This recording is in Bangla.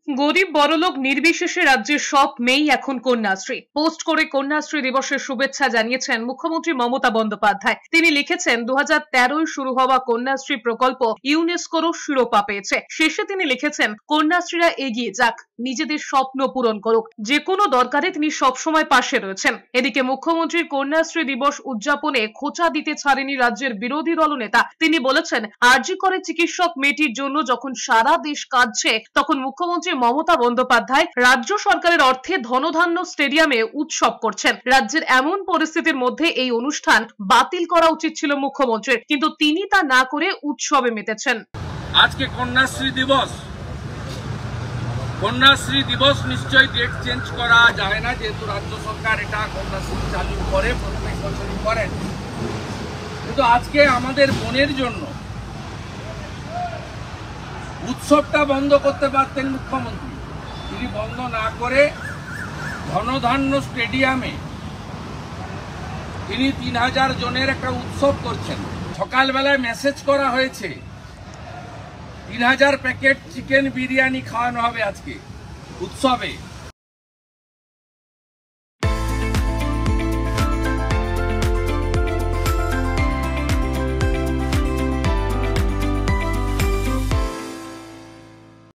গরিব বড়লোক নির্বিশেষে রাজ্যের সব মেয়েই এখন কন্যাশ্রী। পোস্ট করে কন্যাশ্রী দিবসের শুভেচ্ছা জানিয়েছেন মুখ্যমন্ত্রী মমতা বন্দ্যোপাধ্যায়। তিনি লিখেছেন, 2013 শুরু হওয়া কন্যাশ্রী প্রকল্প ইউনেস্কোরও শিরোপা পেয়েছে। শেষে তিনি লিখেছেন, কন্যাশ্রীরা এগিয়ে যাক, নিজেদের স্বপ্ন পূরণ করুক, যে কোনো দরকারে তিনি সবসময় পাশে রয়েছেন। এদিকে মুখ্যমন্ত্রীর কন্যাশ্রী দিবস উদযাপনে খোঁচা দিতে ছাড়েনি রাজ্যের বিরোধী দলনেতা। তিনি বলেছেন, আরজি করে চিকিৎসক মেয়েটির জন্য যখন সারা দেশ কাঁদছে, তখন মুখ্যমন্ত্রী মমতা বন্দ্যোপাধ্যায় রাজ্য সরকারের অর্থে ধনধান্য স্টেডিয়ামে উৎসব করছেন। রাজ্যের এমন পরিস্থিতির মধ্যে এই অনুষ্ঠান বাতিল করা উচিত ছিল মুখ্যমন্ত্রীর, কিন্তু তিনি তা না করে উৎসবে মেতেছেন। আজকে কন্যাশ্রী দিবস, কন্যাশ্রী দিবস নিশ্চয়ই ডেট চেঞ্জ করা যায় না, যেহেতু রাজ্য সরকার এটা কন্যাশ্রী চালু করে, প্রত্যেক বছরই করেন। কিন্তু আজকে আমাদের বোনের জন্য উৎসবটা বন্ধ করতে পারতেন মুখ্যমন্ত্রী। তিনি বন্ধ না করে ধনধান্য স্টেডিয়ামে তিনি 3000 জনের একটা উৎসব করছেন। সকালবেলায় মেসেজ করা হয়েছে 3000 প্যাকেট চিকেন বিরিয়ানি খাওয়ানো হবে আজকে উৎসবে।